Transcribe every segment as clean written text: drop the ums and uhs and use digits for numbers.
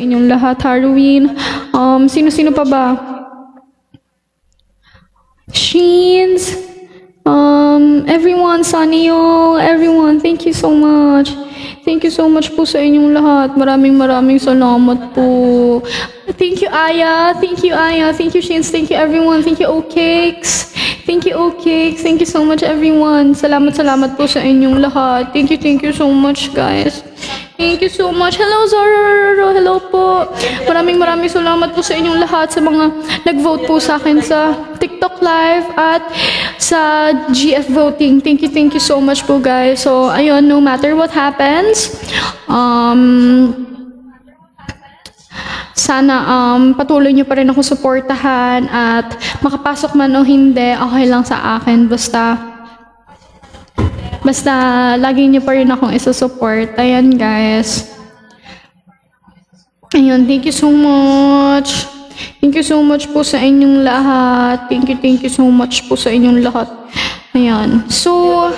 Inyong lahat, Halloween. Sino-sino pa ba? Sheens. Everyone, Sanio, everyone, thank you so much. Thank you so much po sa inyong lahat. Maraming salamat po. Thank you, Aya. Thank you, Aya. Thank you, Sheens. Thank you, everyone. Thank you, O-Cakes. Thank you, O-Cakes. Thank you so much, everyone. Salamat po sa inyong lahat. Thank you so much, guys. Thank you so much. Hello, Zorro. Hello po. Maraming salamat po sa inyong lahat, sa mga nag-vote po sa akin sa TikTok Live at sa GF voting. Thank you so much po, guys. So, ayun, no matter what happens, sana patuloy nyo pa rin ako suportahan at makapasok man o hindi, okay lang sa akin. Basta lagi nyo pa rin akong isusupport. Ayan, guys. Ayun, thank you so much. Thank you so much po sa inyong lahat. Thank you so much po sa inyong lahat. Ayan. So,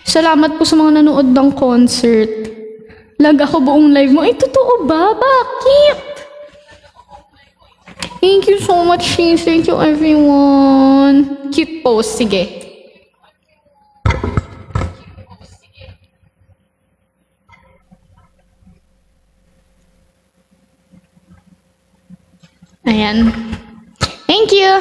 salamat po sa mga nanood ng concert. Lag ako buong live mo. Ay, totoo ba? Bakit? Thank you so much, Shane. Thank you, everyone. Cute post. Sige. Ayan. Thank you.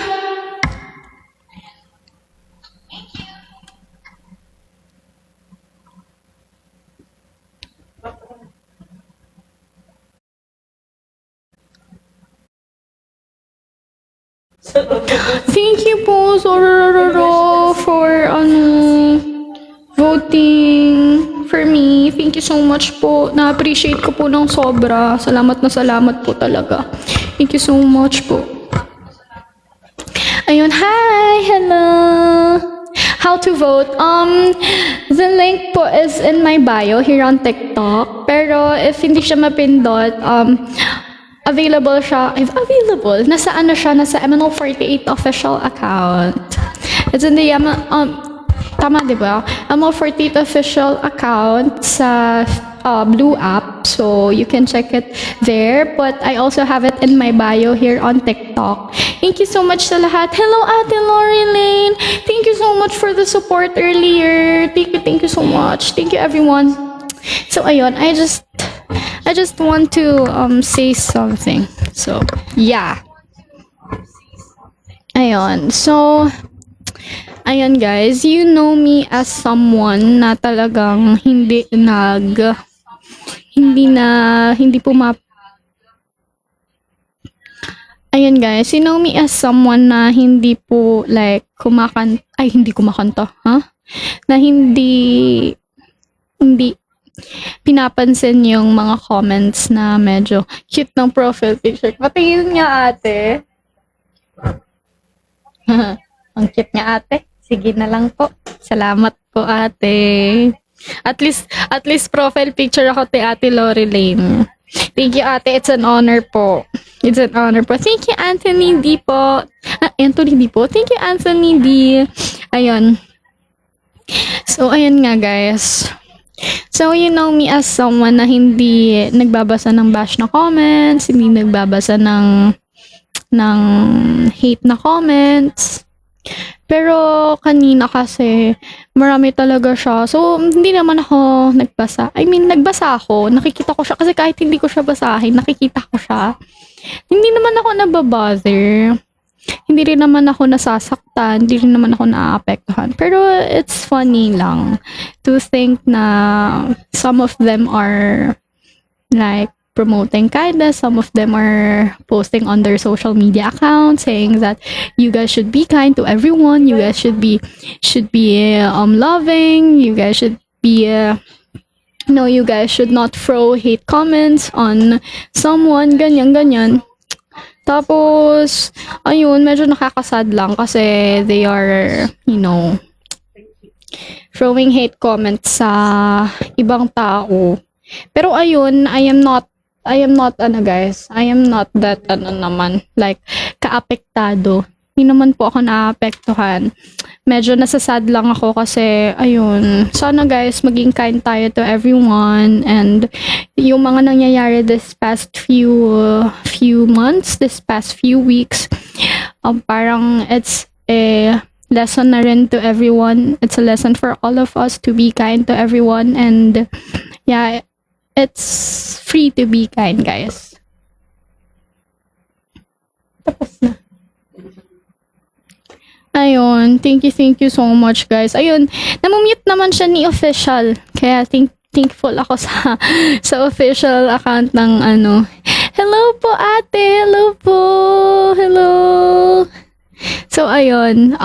Thank you po, Zorro, for voting for me. Thank you so much po. Na-appreciate ko po ng sobra. Salamat po talaga. Thank you so much po. Ayun, hi! Hello! How to vote? The link po is in my bio here on TikTok. Pero if hindi siya mapindot, available siya. Available? Nasa MNO48 official account. It's in the tama, di ba? MNO48 official account sa Blue app, so you can check it there. But I also have it in my bio here on TikTok. Thank you so much sa lahat. Hello, Ate Lori Lane. Thank you so much for the support earlier. Thank you so much. Thank you, everyone. So, ayun, I just want to say something. So, yeah. Ayun. So, ayun, guys, you know me as someone na talagang hindi Ayun, guys, you know me as someone na hindi po like hindi kumakanta, na hindi pinapansin yung mga comments na medyo cute ng profile picture. Patingin nga, ate. Ang cute nga, ate. Sige na lang po. Salamat po, ate. At least profile picture ako kay Ate Lori Lane. Thank you, ate. It's an honor po. It's an honor po. Thank you, Anthony D po. Anthony D po. Thank you, Anthony D. Ayun. So, ayun nga, guys. So, you know me as someone na hindi nagbabasa ng bash na comments, hindi nagbabasa ng hate na comments. Pero kanina kasi marami talaga siya. So, hindi naman ako nagbasa. Nagbasa ako. Nakikita ko siya. Kasi kahit hindi ko siya basahin, nakikita ko siya. Hindi naman ako nababother. Hindi rin naman ako nasasaktan. Hindi rin naman ako naaapektuhan. Pero it's funny lang to think na some of them are like promoting kindness. Some of them are posting on their social media accounts saying that you guys should be kind to everyone. You guys should be loving. You guys should be you guys should not throw hate comments on someone, ganyan. Tapos, ayun, medyo nakakasad lang kasi they are, throwing hate comments sa ibang tao. Pero ayun, I am not guys, I am not that naman, like, kaapektado. Hindi naman po ako naapektuhan. medyo nasasad lang ako kasi, ayun, sana guys, maging kind tayo to everyone. And yung mga nangyayari this past few months, this past few weeks, parang it's a lesson na rin to everyone. It's a lesson for all of us to be kind to everyone. And yeah, it's free to be kind, guys. Tapos na. Ayun, thank you so much, guys. Ayun, namumute naman siya ni official. Kaya thankful ako sa official account ng ano. Hello po, ate. Hello po. Hello. So, ayun.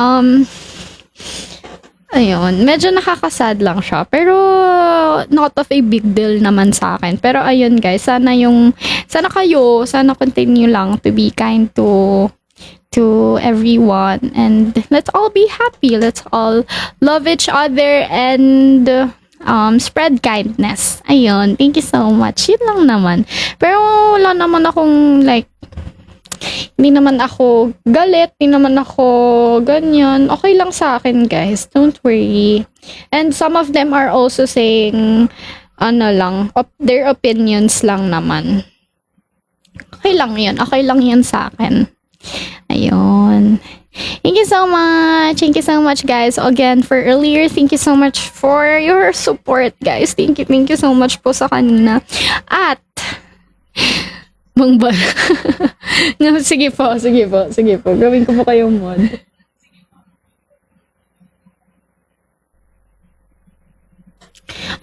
Ayun, medyo nakakasad lang siya. Pero, not of a big deal naman sa akin. Pero, ayun guys, sana continue lang to be kind to everyone. And let's all be happy. Let's all love each other and spread kindness. Ayun, thank you so much. Yun lang naman. Pero, wala naman akong like, hindi naman ako galit, hindi naman ako ganyan. Okay lang sa akin, guys. Don't worry. And some of them are also saying, their opinions lang naman. Okay lang yun. Okay lang yun sa akin. Ayun. Thank you so much. Thank you so much, guys. Again, for earlier, thank you so much for your support, guys. Thank you so much po sa kanina. At, Mangba. No, sige po. Gawin ko po kayong mod.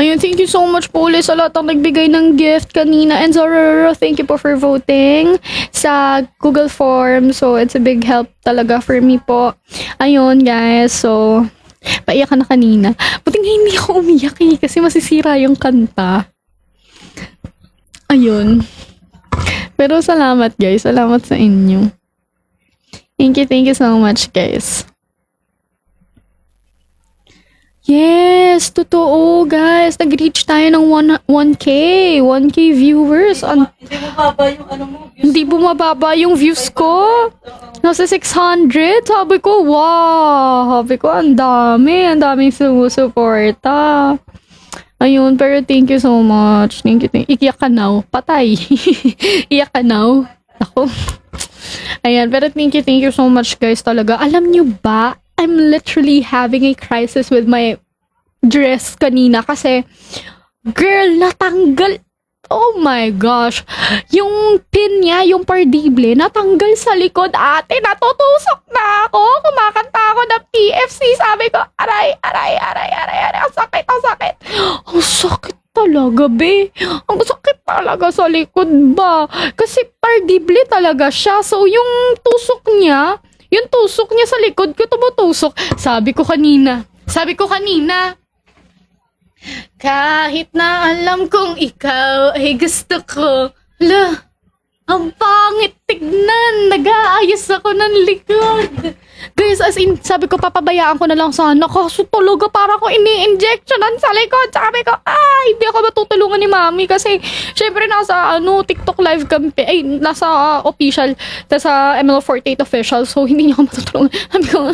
Ayun, thank you so much po ulit sa lahat ng nagbigay ng gift kanina. And Zororo, thank you po for voting sa Google Form. So, it's a big help talaga for me po. Ayun, guys. So, paiyak ka na kanina. Buti nga hindi ako umiyak kasi masisira yung kanta. Ayun. Pero salamat guys. Salamat sa inyo. Thank you so much guys. Yes, totoo guys. Nag-reach tayo ng 1K viewers. Hindi bumababa yung ano mo. Hindi bumababa yung views ko. Nasa 600. Sabi ko, wow. Sabi ko, ang daming sumusuporta. Ayun, pero thank you so much. Thank you. Iyak ka now. Patay. Iyak ka now. Ako. Ayan, pero thank you so much guys talaga. Alam nyo ba, I'm literally having a crisis with my dress kanina kasi, girl, natanggal. Oh my gosh. Yung pin niya, yung pardible, natanggal sa likod. Ate, natutusok na ako. Kumakanta ako ng PFC. Sabi ko, aray. Ang sakit. Ang sakit talaga, be. Ang sakit talaga sa likod ba. Kasi pardible talaga siya. So, yung tusok niya sa likod ko tumutusok. Sabi ko kanina, kahit na alam kong ikaw ay gusto ko. Hala, ang pangit tignan. Nag-aayos ako ng likod. Guys, as in, sabi ko, papabayaan ko na lang sana. Kaso talaga, para ko ini-injectionan sa likod. Sabi ko, hindi ako matutulungan ni Mami. Kasi, syempre, nasa, TikTok live kami. Nasa official. Nasa ML48 official. So, hindi niya ako matutulungan. Sabi ko,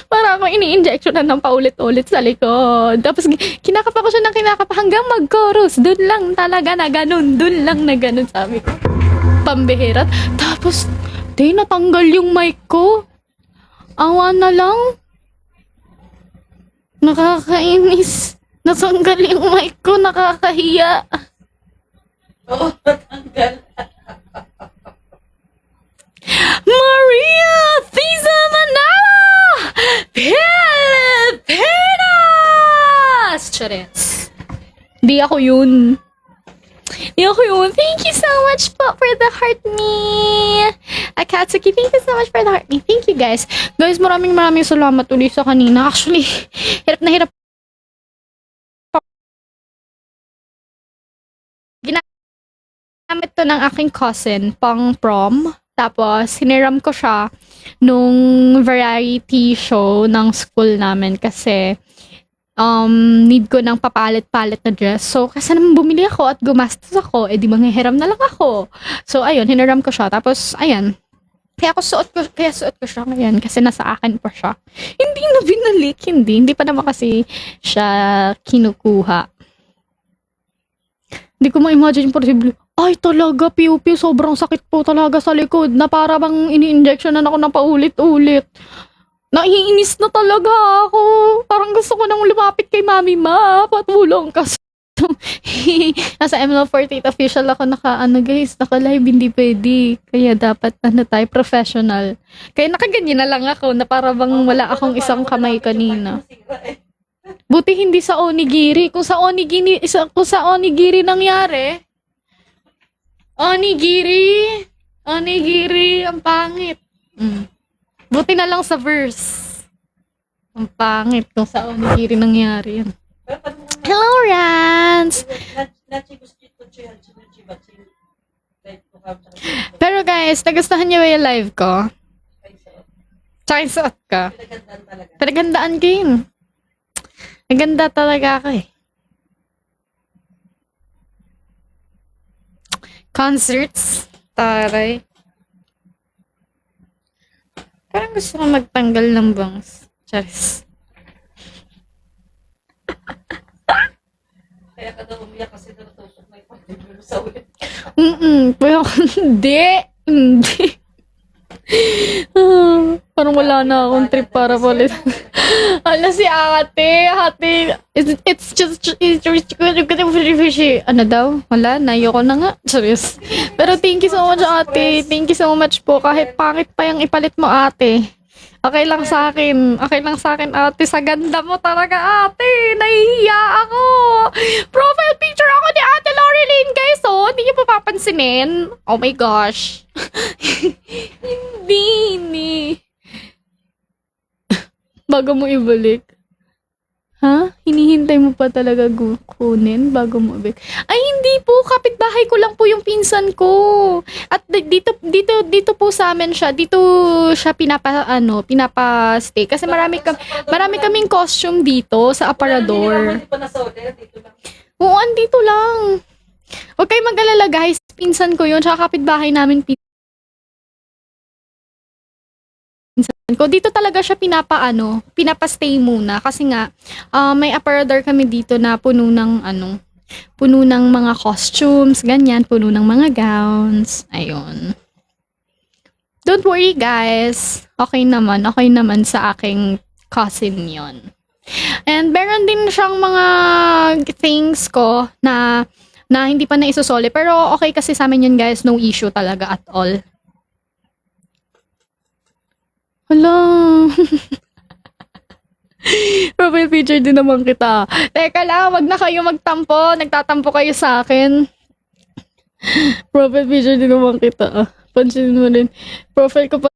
para ako ini-injectionan ng paulit-ulit sa likod. Tapos, kinakapa ko siya ng kinakapa hanggang mag-chorus. Doon lang talaga na ganun. Sabi ko. Pambihirat. Tapos, natanggal yung mic ko. Awa na lang. Nakakainis. Natanggal yung mic ko. Nakakahiya. Oo, natanggal. Maria Fiza Manala! Pilipinas! Charets. Di ako yun. Thank you so much po for the heart me. Akatsuki, thank you so much for the heart me. Thank you guys. Guys, maraming salamat ulit sa kanina. Actually, hirap na hirap. Ginamit to ng aking cousin pang prom. Tapos, hiniram ko siya nung variety show ng school namin kasi need ko ng papalit-palit na dress. So, kasi naman bumili ako at gumastos ako, di manghihiram na lang ako. So, ayun, hiniram ko siya. Tapos, ayan, Kaya suot ko siya ngayon kasi nasa akin pa siya. Hindi na binalik, hindi pa naman kasi siya kinukuha. Hindi ko ma-imagine posible. Ay, talaga, piu-piu, sobrang sakit po talaga sa likod na para bang ini-injectionan ako na paulit-ulit. Naiinis na talaga ako. Parang gusto ko nang lumapit kay Mami Ma. Patulong ka. Nasa ML48 official ako guys, naka-live, hindi pwede. Kaya dapat tayo professional. Kaya nakaganyan na lang ako na para bang wala akong isang kamay kanina. Buti hindi sa onigiri. Kung sa onigiri nangyari. Onigiri, ang pangit. Buti na lang sa verse. Ang pangit kung sa onigiri nangyari yan. Hello, Rans! Pero guys, nagustuhan niyo ba yung live ko? Tsaka yung suot ko. Pinagandaan ko yun. Naganda talaga ako eh. Concerts? Taray. Parang gusto ko magtanggal ng bangs. Charis. Kaya ka daw umiyak kasi natutusok na ipag-review sa ulit. Pero hindi. Parang wala na akong trip para ulit. Ala si ate, it's just, ano daw? Wala, nayoko na nga. Serious. Pero thank you so much ate, thank you so much po. Kahit pangit pa yung ipalit mo ate. Okay lang sa akin ate, sa ganda mo talaga ate, nahihiya ako. Profile picture ako ni ate Loreline guys, oh, hindi niyo pa papansinin. Oh my gosh. Hindi. Bago mo ibalik. Ha? Hinihintay mo pa talaga kunin bago mo ibalik. Ay, hindi po. Kapitbahay ko lang po yung pinsan ko. At dito po sa amin siya. Dito siya pinapa-stay. Kasi marami kaming costume dito sa aparador. Hindi pa nasa-order, dito lang. Oo, andito lang. Huwag kayong mag-alala guys. Pinsan ko yun. Tsaka kapitbahay namin ko. Dito talaga siya pinapa-stay muna kasi nga may aparador kami dito na puno ng mga costumes, ganyan, puno ng mga gowns. Ayun. Don't worry guys. Okay naman sa aking cousin 'yon. And meron din siyang mga things ko na hindi pa na isusoli pero okay kasi sa amin 'yun guys, no issue talaga at all. Hala. Profile picture din naman kita. Teka lang, wag na kayo magtampo. Nagtatampo kayo sa akin. Profile picture din naman kita. Pansinin mo rin. Profile ko pa.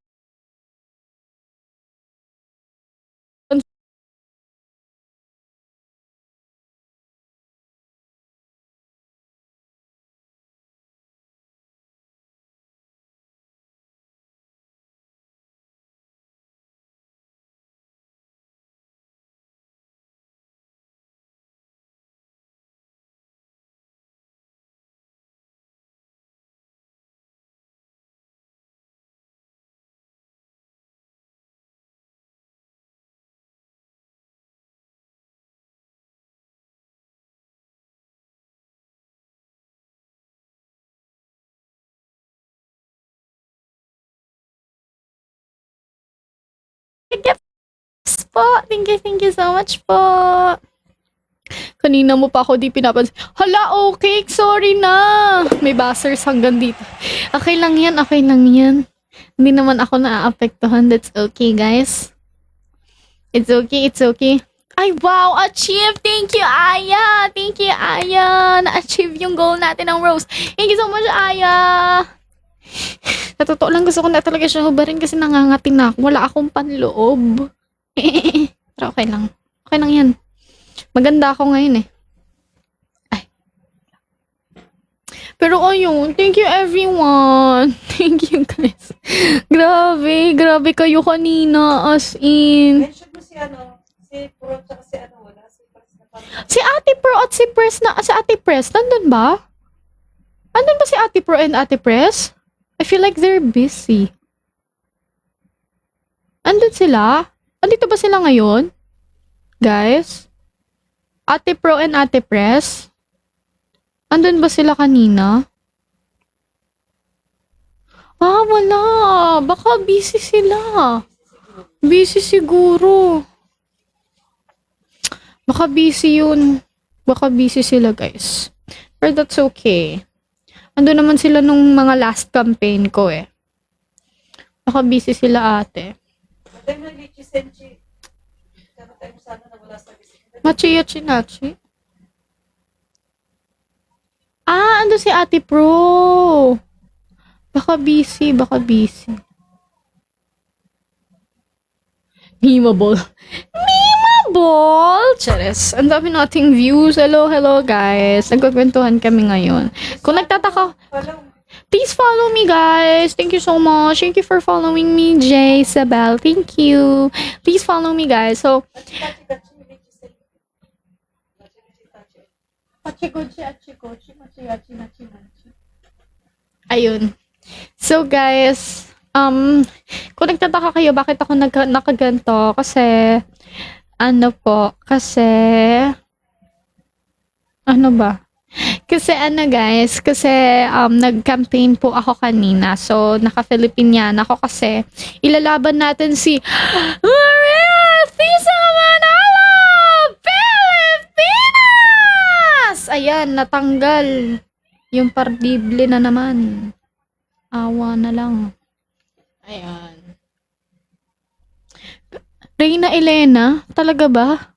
Po. Thank you so much po. Kanina mo pa ako di pinapansin. Hala, okay. Sorry na. May buzzers hanggang dito. Okay lang yan. Hindi naman ako naaapektuhan. That's okay, guys. It's okay. Ay, wow! Achieve! Thank you, Aya! Na-achieve yung goal natin ng Rose. Thank you so much, Aya! Natotoo lang, gusto ko na talaga siya hubarin kasi nangangatin na ako. Wala akong panloob. Pero okay lang. Okay lang yan. Maganda ako ngayon eh. Ay. Pero ayun, thank you everyone. Thank you guys. Grabe kayo kanina. As in. Mention mo si Pro tsaka wala. Si Ate Pro at si Ate Press, nandun ba? Andun ba si Ate Pro and Ate Press? I feel like they're busy. Andun sila? Andito ba sila ngayon? Guys? Ate Pro and Ate Press? Andun ba sila kanina? Ah, wala. Baka busy sila. Busy siguro. Baka busy yun. Baka busy sila, guys. But that's okay. Ando naman sila nung mga last campaign ko eh. Baka busy sila ate. Matay mo Lichi Senchi. Kaya tayo sana na wala sa bisita. Machiya chinachi. Ah, ando si Ate Pro. Baka busy, baka busy. Memeable. Memeable! Charis. Ang dami nating views. Hello, hello guys. Nagkukwentuhan kami ngayon. Kung nagtataka, Walang please follow me guys. Thank you so much. Thank you for following me, Jay Sabel. Thank you. Please follow me guys. So, Tachi-tachi, Lichi Senchi. Tachi-tachi. ayun. So guys, kung nagtataka kayo bakit ako nakaganto, kasi, ano ba? Kasi guys, nag-campaign po ako kanina. So, naka-Filipinian ako kasi ilalaban natin si Maria Tisa Manalo Pilipinas! Ayan, natanggal. Yung pardible na naman. Awa na lang. Ayan. Reyna Elena? Talaga ba?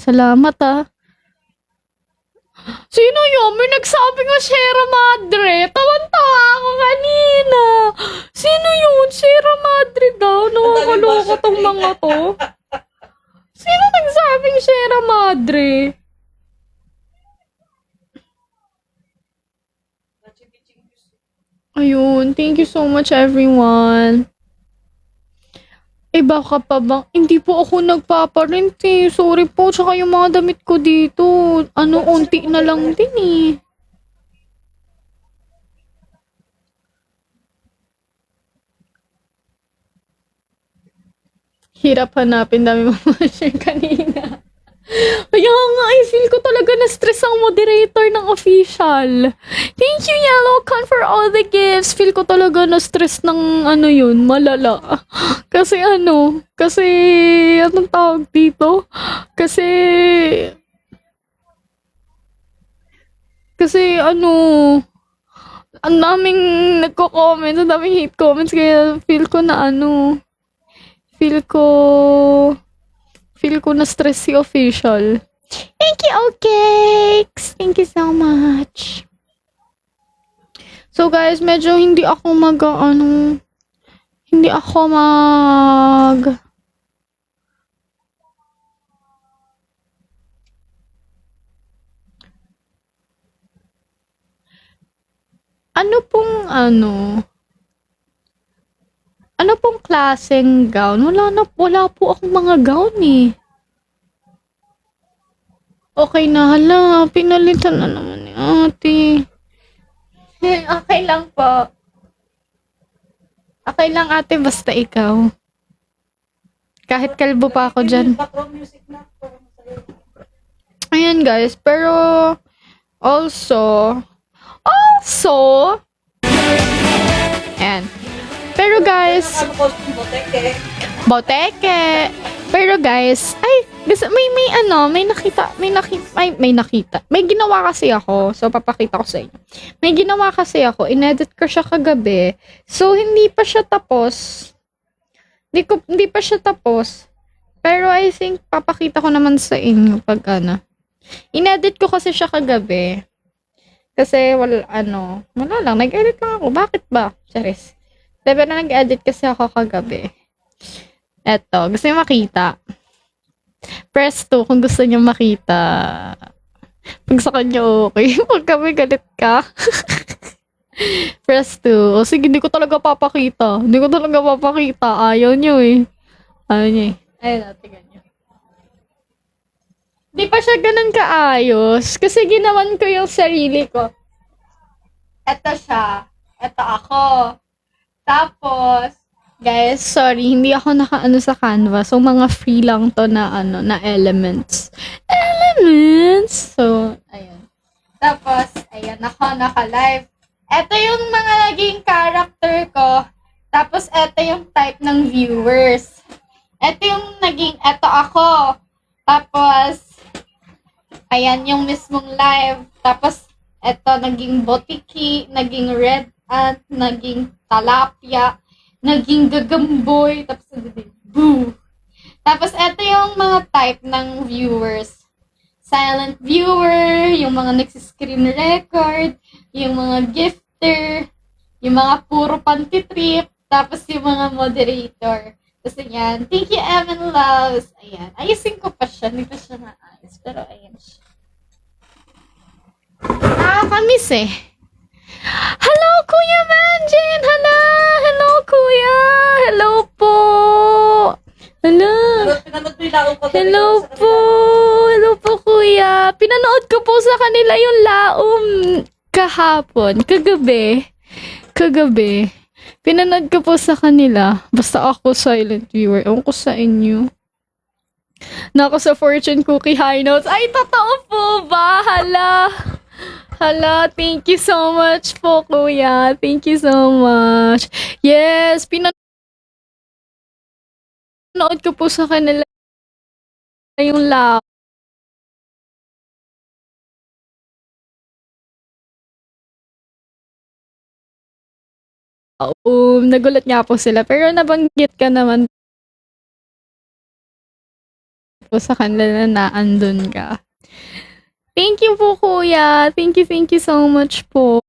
Salamat ah. Sino yun? May nagsabi nga Sierra Madre. Tawan-tawa ako kanina. Sino yun? Sierra Madre daw. Nakakaloka tong mga to. Sino nagsabing Sierra Madre? Ayun. Thank you so much everyone. Eh baka pa bang, hindi po ako nagpaparent eh. Sorry po, tsaka yung mga damit ko dito, unti na lang din eh. Hirap hanapin, dami mga share kanina. Kaya nga, I feel ko talaga na-stress ang moderator ng official. Thank you, Yellow Con, for all the gifts. Feel ko talaga na-stress ng yun, malala. Kasi anong tawag dito? Kasi ang daming nagko-comment, ang daming hate comments, kaya feel ko na-stress si official. Thank you, Cakes! Thank you so much. So guys, medyo hindi ako ano pong klaseng gown? Wala po akong mga gown eh. Okay na, hala, pinalitan na naman ni ate. Okay lang po. Okay lang ate, basta ikaw. Kahit kalbo pa ako dyan. Background music na. Ayan guys, pero also, ayan. Pero guys, Ano costume boteke? boteke. Pero guys, may ginawa kasi ako. So, papakita ko sa inyo. May ginawa kasi ako. Inedit ko siya kagabi. So, hindi pa siya tapos. Hindi pa siya tapos. Pero I think, papakita ko naman sa inyo pag Inedit ko kasi siya kagabi. Kasi, wala lang. Nag-edit lang ako. Bakit ba? Charis. Pero nag-edit kasi ako kagabi. Eto, gusto niyo makita. Press 2 kung gusto niyo makita. Pag sa kanya okay. Pag kami galit ka. Press 2. O sige, hindi ko talaga papakita. Ayaw niyo eh. Ayun, tingnan niyo. Di pa siya ganun kaayos. Kasi ginawan ko yung sarili ko. Eto siya. Eto ako. Tapos, Guys, sorry, hindi ako nakaano sa Canva. So, mga free lang to na ano, na elements. Elements! So, ayun. Tapos, ayan, ako naka-live. Ito yung mga naging character ko. Tapos, ito yung type ng viewers. Ito yung naging, ito ako. Tapos, ayan yung mismong live. Tapos, ito naging botiki, naging red ant, naging talapia, naging gagamboy, tapos naging boo. Tapos, ito yung mga type ng viewers. Silent viewer, yung mga nagsiscreen record, yung mga gifter, yung mga puro pantitrip, tapos yung mga moderator. Tapos ayan, thank you, Evan Loves. Ayan, ayusin ko pa siya, hindi pa siya naayos, pero ayan siya. Nakakamiss eh. Hello, Kuya Manjin! Hello, Kuya! Hello po! Hello! Pinanood mo yung laong kagabi Hello ko sa po! kanila. Hello po, Kuya! Pinanood ko po sa kanila yung laom kahapon. Kagabi. Pinanood ko po sa kanila. Basta ako silent viewer. Ewan ko sa inyo. Nako sa Fortune Cookie High Notes. Ay, totoo po ba? Hala, thank you so much po, Kuya. Thank you so much. Yes, pinanood ko po sa kanila yung laom. Nagulat nga po sila. Pero nabanggit ka naman po sa kanila na andun ka. Thank you po, Kuya. Thank you so much po.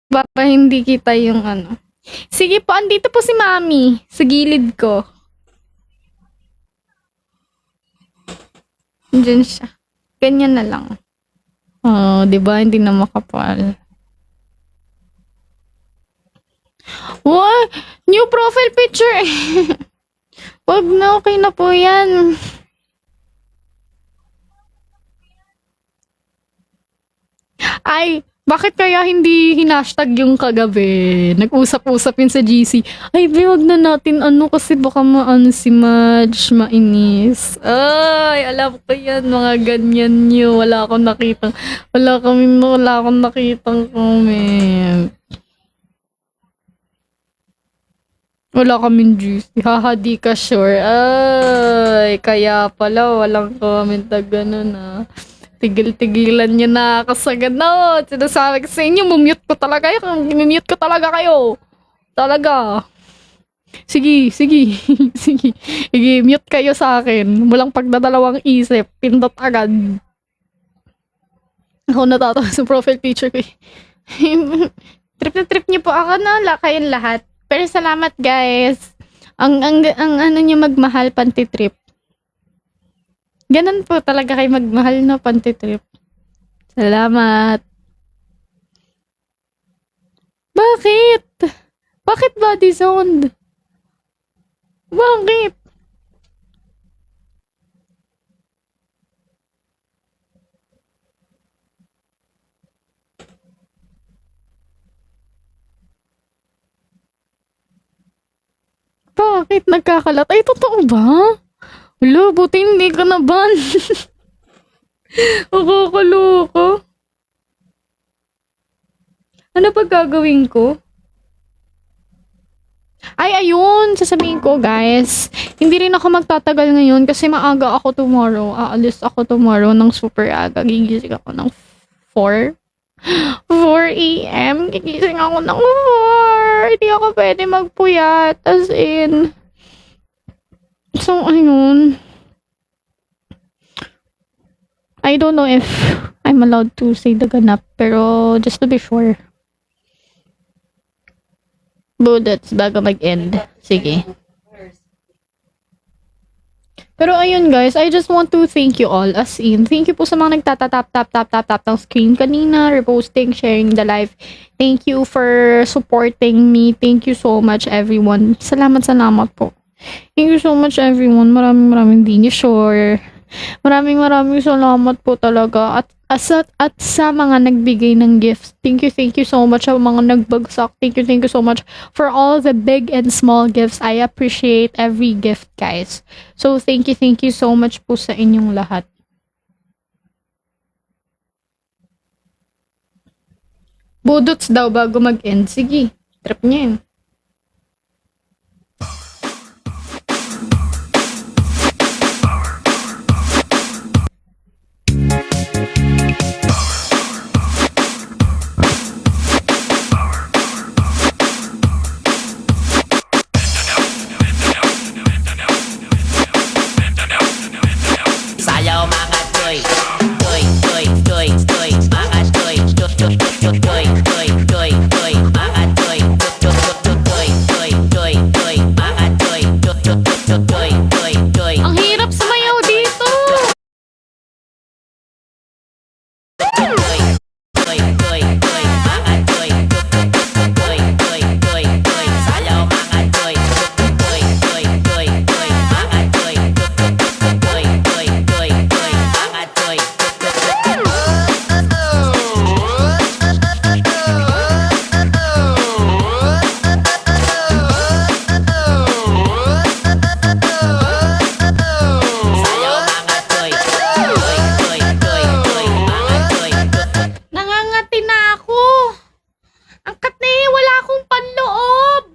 Baka hindi kita yung ano. Sige po, andito po si Mami. Sa gilid ko. Diyan siya. Ganyan na lang. Oh, di ba? Hindi na makapal. What? New profile picture. Wag na, okay na po yan. Ay, bakit kaya hindi hinashtag yung kagabi? Nag-usap-usap yun sa GC. Ay, wag na natin ano kasi baka maano si Madge, mainis. Ay, alam ko yan, mga ganyan nyo. Wala akong nakitang comment. Wala kaming GC. Haha, di ka sure. Ay, kaya pala walang comment na gano'n ah. Tigil-tigilan niyo na ako sa ganon. Sinasabi ko sa inyo, mumute ko talaga kayo. Talaga. Sige. Sige, mute kayo sa akin. Walang pagdadalawang isip. Pindot agad. Ako natatawa sa profile picture ko. Trip na trip niyo po ako na kayong lahat. Pero salamat guys. Ang ano niyo magmahal panty trip. Ganun po talaga kayo magmahal na panty trip. Salamat. Bakit? Bakit body zoned? Bakit? Bakit nagkakalat? Ay, totoo ba? Wala, buti hindi ka na ban. Nakakaloka. Ano pa gagawin ko? Ay, ayun, sasabihin ko, guys. Hindi rin ako magtatagal ngayon kasi maaga ako tomorrow. Aalis ako tomorrow ng super aga. Gigising ako ng 4. 4 a.m. Gigising ako ng 4. Hindi ako pwede magpuyat. As in. So, ayun. I don't know if I'm allowed to say the ganap, pero just to be sure. Bullets bago mag-end. Sige. Pero ayun guys, I just want to thank you all, as in. Thank you po sa mga nagtatap-tap-tap-tap-tap ng screen kanina, reposting, sharing the live. Thank you for supporting me. Thank you so much everyone. Salamat po. Thank you so much everyone. Maraming hindi niyo sure. Maraming salamat po talaga. At sa mga nagbigay ng gifts. Thank you so much sa mga nagbagsak. Thank you so much for all the big and small gifts. I appreciate every gift, guys. So, thank you so much po sa inyong lahat. Budots daw bago mag-end. Sige, trip niya yun. Sayaw mga toy, toy, toy, toy, toy, mga toy, toy, toy, toy, toy, toy, toy, toy, mga toy, toy, toy, toy, toy, toy, mga toy, toy, toy, toy, toy, toy. Ang hirap sumayaw dito! Toy, toy, toy, toy, mga toy, toy, toy, toy, toy, sayaw mga toy, toy, toy, toy, toy, mga toy, toy, toy, toy, toy, mga toy. Sayaw mga toy, toy, toy, toy, toy, mga toy. Nangangati na ako! Ang kate, wala akong panloob!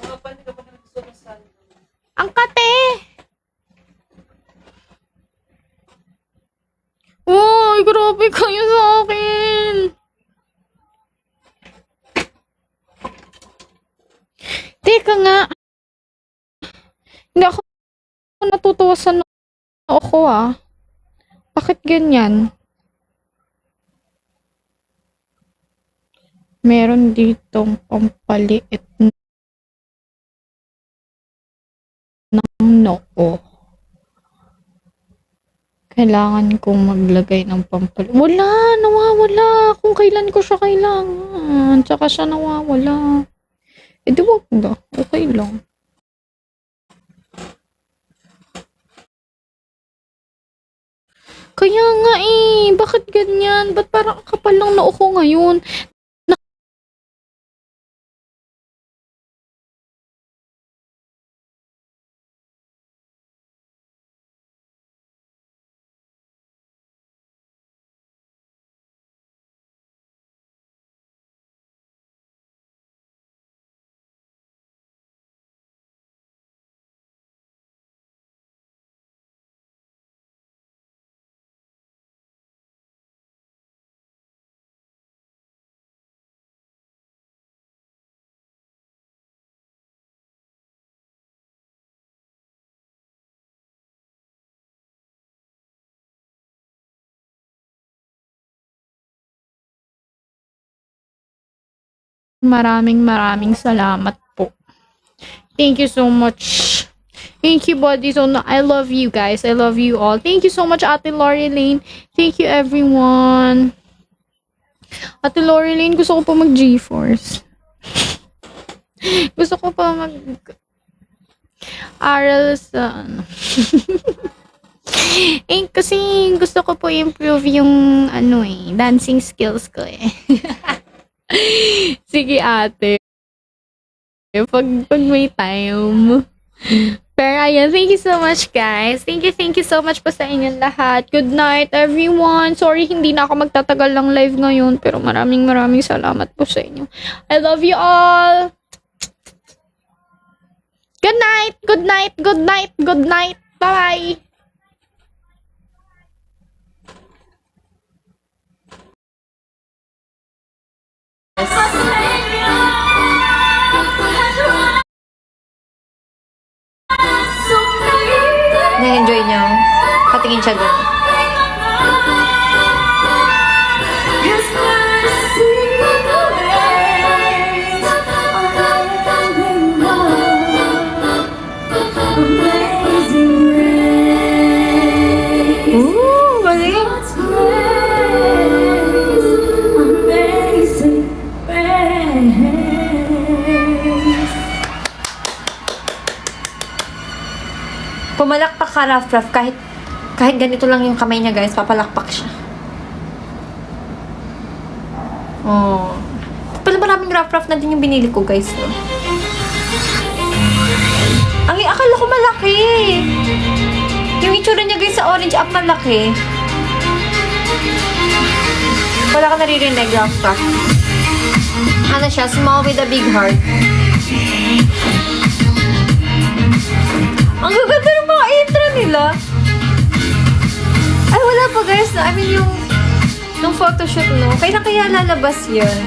Mga pa, hindi ka ba gusto ng salo? Ang kate! Uy, grabe kayo sa akin! Teka nga. Hindi ako natutuwa sa noo ko Bakit ganyan? Meron ditong pampaliit ng noo. Kailangan kong maglagay ng pampaliit. Wala! Nawawala! Kung kailan ko siya kailangan. Tsaka siya nawawala. Eh di wag na. Okay lang. Kaya nga bakit ganyan? Ba't parang kapal lang noo ko ngayon? Maraming salamat po. Thank you so much. Thank you, buddy. So, I love you guys. I love you all. Thank you so much, Ate Lori Lane. Thank you, everyone. Ate Lori Lane, gusto ko pa mag-GeForce. Gusto ko pa aral sa kasi gusto ko po improve yung dancing skills ko Sige ate. Pag may time. Pero ayan, thank you so much guys. Thank you so much po sa inyong lahat. Good night everyone. Sorry hindi na ako magtatagal ng live ngayon. Pero maraming salamat po sa inyo. I love you all. Good night. Good night. Good night. Good night. Bye-bye. Na-enjoy niyo? Patingin siya dun. Amazing grace. mga rough, kahit ganito lang yung kamay niya, guys, papalakpak siya. Oh. Pala maraming rough na din yung binili ko, guys, no? Akala ko malaki. Yung itsura niya, guys, sa orange up malaki. Wala ka naririnig, rough. Ano siya? Small with a big heart. Ang gaganda ng mga intro nila. Ay, wala pa, guys. I mean, nung photoshoot, no? Kaya lalabas yun.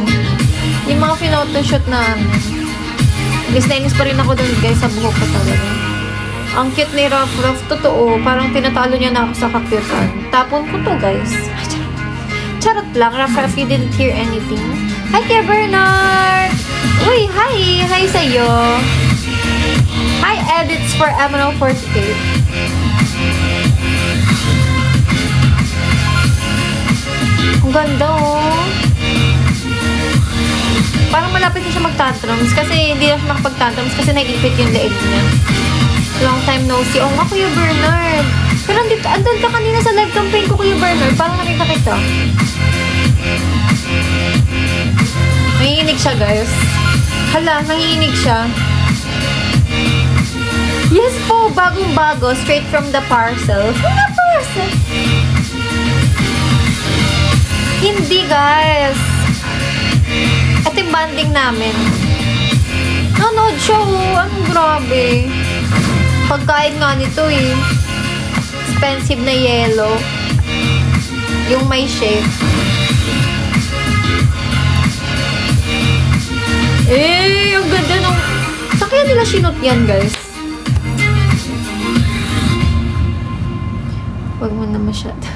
Yung mga pinotoshoot na, inis na inis pa rin ako dun, guys, sa buhok ko talaga. Ang cute ni Ruff. Totoo. Parang tinatalo niya na ako sa kakyutan. Tapon ko to, guys. Charot lang, Ruff, you didn't hear anything. Hi, Kuya Bernard! Uy, hi! Hi sa'yo! Hi, edits for Emerald 48. Ang ganda, oh. Parang malapit na siya mag-tantrums kasi hindi na siya makapag-tantrums kasi naipit yung leeg niya. Long time no see. Oh, nga, Kuya Bernard. Pero andun ka kanina sa live campaign ko, Kuya Bernard. Parang nakita kita. Nanginginig siya, guys. Hala, nanginginig siya. Yes po, bagong-bago. Straight from the parcel. From the parcel. Hindi, guys. Ito yung banding namin. Nanood siya, oh. Anong grabe. Pagkain nga nito, eh. Expensive na yellow. Yung may shape. Ang ganda nung... Saan kaya nila sinot yan, guys? Huwag mo na masyado.